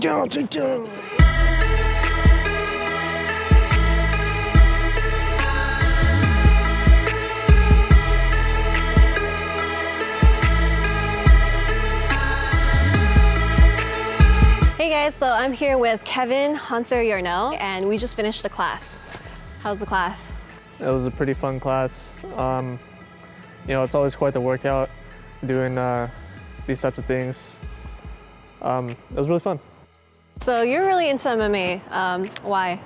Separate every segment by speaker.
Speaker 1: Hey guys, so I'm here with Kevin, Hauntzer, and we just finished the class. How's the class?
Speaker 2: It was a pretty fun class. You know, it's always quite the workout doing these types of things. It was really fun.
Speaker 1: So you're really into MMA. Why?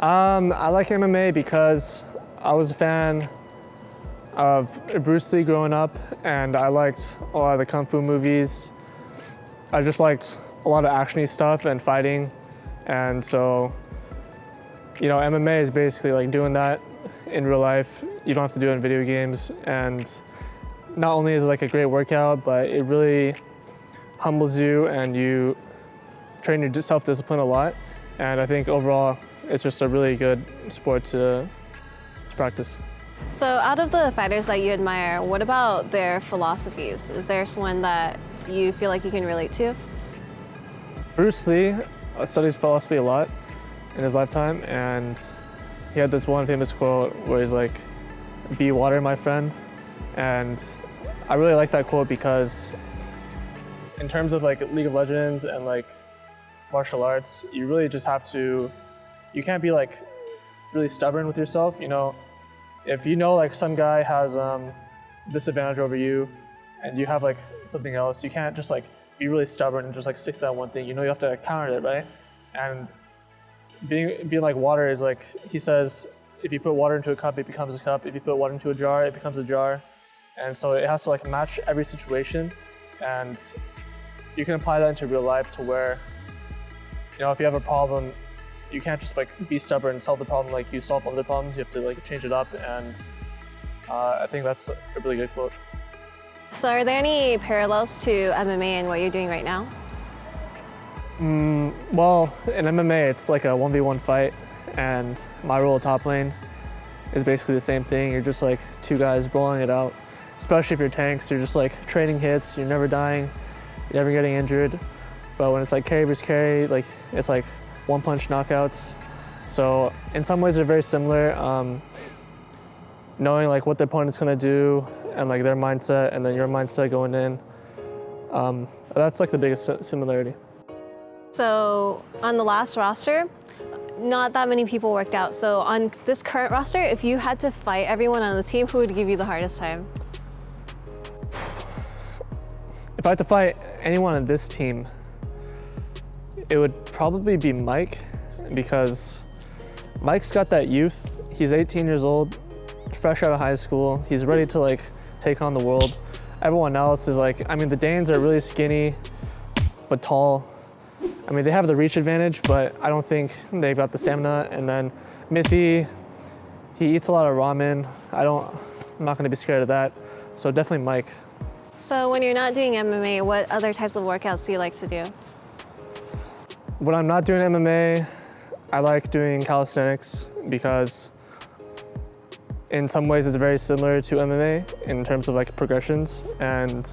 Speaker 2: I like MMA because I was a fan of Bruce Lee growing up, and I liked a lot of the Kung Fu movies. I just liked a lot of actiony stuff and fighting, and so, you know, MMA is basically like doing that in real life. You don't have to do it in video games, and not only is it like a great workout, but it really humbles you and you train your self-discipline a lot. And I think overall, it's just a really good sport to practice.
Speaker 1: So out of the fighters that you admire, what about their philosophies? Is there one that you feel like you can relate to?
Speaker 2: Bruce Lee studied philosophy a lot in his lifetime, and he had this one famous quote where he's like, "Be water, my friend." And I really like that quote because in terms of like League of Legends and like martial arts, you really just have to, you can't be like really stubborn with yourself. You know, if you know like some guy has this advantage over you and you have like something else, you can't just like be really stubborn and just like stick to that one thing. You know, you have to counter it, right? And being like water is like, he says, if you put water into a cup, it becomes a cup. If you put water into a jar, it becomes a jar. And so it has to like match every situation. And you can apply that into real life to where, you know, if you have a problem, you can't just like be stubborn and solve the problem like you solve other problems. You have to like change it up, and I think that's a really good quote.
Speaker 1: So are there any parallels to MMA and what you're doing right now?
Speaker 2: Well, in MMA, it's like a 1v1 fight, and my role top lane is basically the same thing. You're just like two guys brawling it out. Especially if you're tanks, you're just like trading hits, you're never dying, you're never getting injured. But when it's like carry versus carry, like it's like one-punch knockouts. So in some ways they're very similar. Knowing like what the opponent's gonna do and like their mindset and then your mindset going in, that's like the biggest similarity.
Speaker 1: So on the last roster, not that many people worked out. So on this current roster, if you had to fight everyone on the team, who would give you the hardest time?
Speaker 2: If I had to fight anyone on this team, it would probably be Mike, because Mike's got that youth. He's 18 years old, fresh out of high school. He's ready to like take on the world. Everyone else is like, I mean, the Danes are really skinny, but tall. I mean, they have the reach advantage, but I don't think they've got the stamina. And then Mithy, he eats a lot of ramen. I'm not gonna be scared of that. So definitely Mike.
Speaker 1: So when you're not doing MMA, what other types of workouts do you like to do?
Speaker 2: When I'm not doing MMA, I like doing calisthenics because in some ways it's very similar to MMA in terms of like progressions, and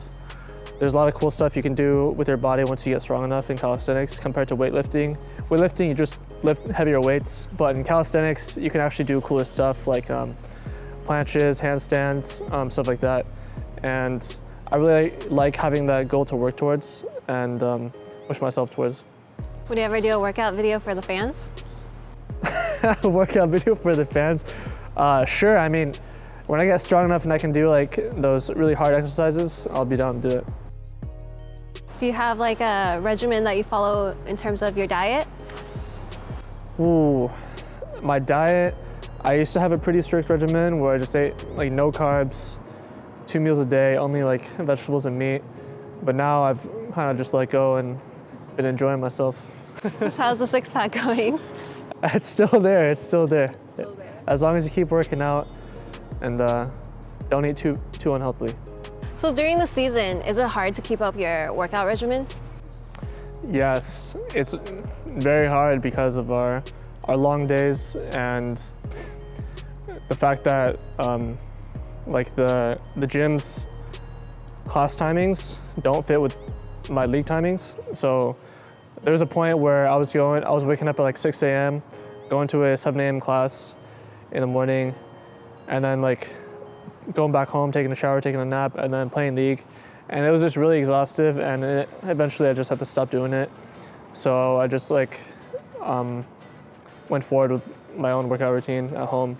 Speaker 2: there's a lot of cool stuff you can do with your body once you get strong enough in calisthenics compared to weightlifting. Weightlifting, you just lift heavier weights, but in calisthenics, you can actually do cooler stuff like planches, handstands, stuff like that. And I really like having that goal to work towards and push myself towards.
Speaker 1: Would you ever do a workout video for the fans?
Speaker 2: A workout video for the fans? Sure, I mean, when I get strong enough and I can do like those really hard exercises, I'll be down to do it.
Speaker 1: Do you have like a regimen that you follow in terms of your diet?
Speaker 2: Ooh, my diet, I used to have a pretty strict regimen where I just ate like no carbs, 2 meals a day, only like vegetables and meat. But now I've kind of just let go and been enjoying myself.
Speaker 1: So how's the six-pack going?
Speaker 2: It's still there, it's still there. As long as you keep working out and don't eat too unhealthily.
Speaker 1: So during the season, is it hard to keep up your workout regimen?
Speaker 2: Yes, it's very hard because of our long days and the fact that like the gym's class timings don't fit with my league timings. So There was a point where I was waking up at like 6 a.m., going to a 7 a.m. class in the morning, and then like going back home, taking a shower, taking a nap, and then playing League. And it was just really exhaustive, and eventually I just had to stop doing it. So I just like went forward with my own workout routine at home.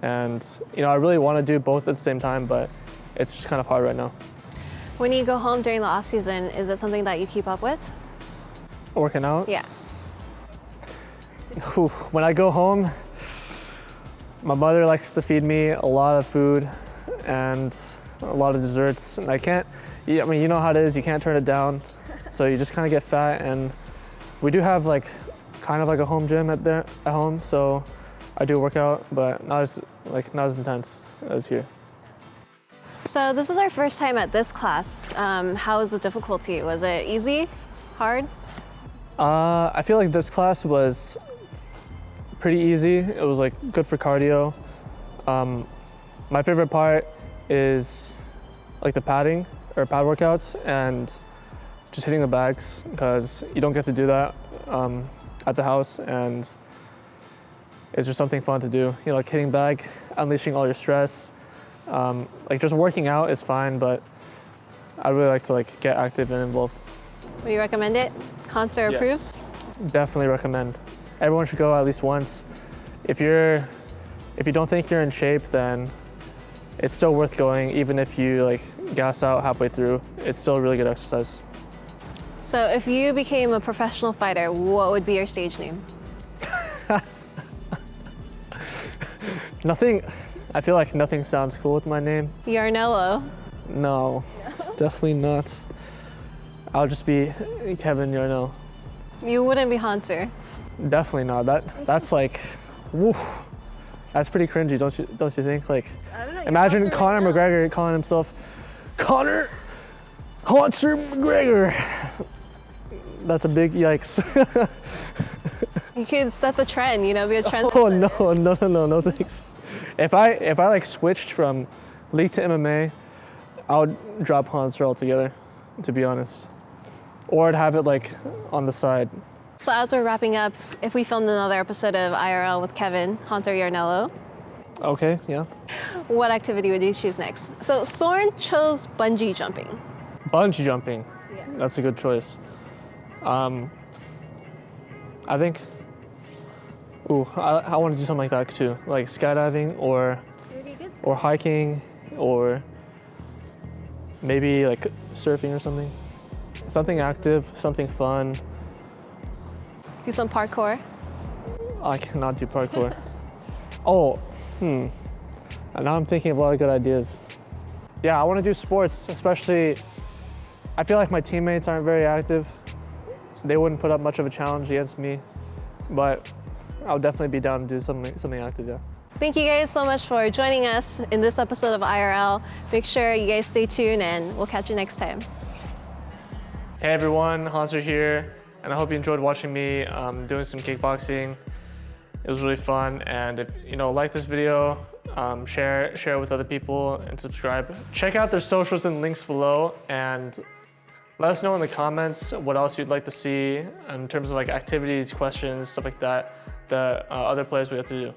Speaker 2: And I really want to do both at the same time, but it's just kind of hard right now.
Speaker 1: When you go home during the off season, is it something that you keep up with?
Speaker 2: Working out?
Speaker 1: Yeah.
Speaker 2: When I go home, my mother likes to feed me a lot of food and a lot of desserts, and I can't, I mean, you know how it is, you can't turn it down, so you just kind of get fat. And we do have like kind of like a home gym at home, so I do work out, but not as intense as here.
Speaker 1: So this is our first time at this class. How was the difficulty? Was it easy, hard?
Speaker 2: I feel like this class was pretty easy. It was like good for cardio. My favorite part is like the padding or pad workouts and just hitting the bags, because you don't get to do that at the house, and it's just something fun to do. Like hitting bag, unleashing all your stress. Like just working out is fine, but I really like to like get active and involved.
Speaker 1: Would you recommend it? Hauntzer approved?
Speaker 2: Definitely recommend. Everyone should go at least once. If you don't think you're in shape, then it's still worth going, even if you like gas out halfway through. It's still a really good exercise.
Speaker 1: So if you became a professional fighter, what would be your stage name?
Speaker 2: Nothing. I feel like nothing sounds cool with my name.
Speaker 1: Yarnello.
Speaker 2: No, definitely not. I'll just be Kevin Yarnell.
Speaker 1: You wouldn't be Hauntzer.
Speaker 2: Definitely not. That's like, woo. That's pretty cringy, don't you think? Like,
Speaker 1: I don't know,
Speaker 2: imagine Conor McGregor calling himself Conor Hauntzer McGregor. That's a big yikes.
Speaker 1: You could set the trend, be a trend.
Speaker 2: Oh no thanks. If I like switched from League to MMA, I would drop Hauntzer altogether, to be honest. Or I'd have it like on the side.
Speaker 1: So as we're wrapping up, if we filmed another episode of IRL with Kevin, Hauntzer Yarnello,
Speaker 2: Okay, yeah.
Speaker 1: what activity would you choose next? So Soren chose bungee jumping.
Speaker 2: Bungee jumping.
Speaker 1: Yeah.
Speaker 2: That's a good choice. I think, I want to do something like that too, like skydiving or hiking, or maybe like surfing or something. Something active, something fun.
Speaker 1: Do some parkour.
Speaker 2: I cannot do parkour. And now I'm thinking of a lot of good ideas. Yeah, I want to do sports, especially, I feel like my teammates aren't very active. They wouldn't put up much of a challenge against me, but I'll definitely be down to do something active, yeah.
Speaker 1: Thank you guys so much for joining us in this episode of IRL. Make sure you guys stay tuned, and we'll catch you next time.
Speaker 2: Hey everyone, Hauntzer here, and I hope you enjoyed watching me doing some kickboxing. It was really fun, and if like this video, share it with other people and subscribe. Check out their socials and links below, and let us know in the comments what else you'd like to see in terms of like activities, questions, stuff like that, other players we have to do.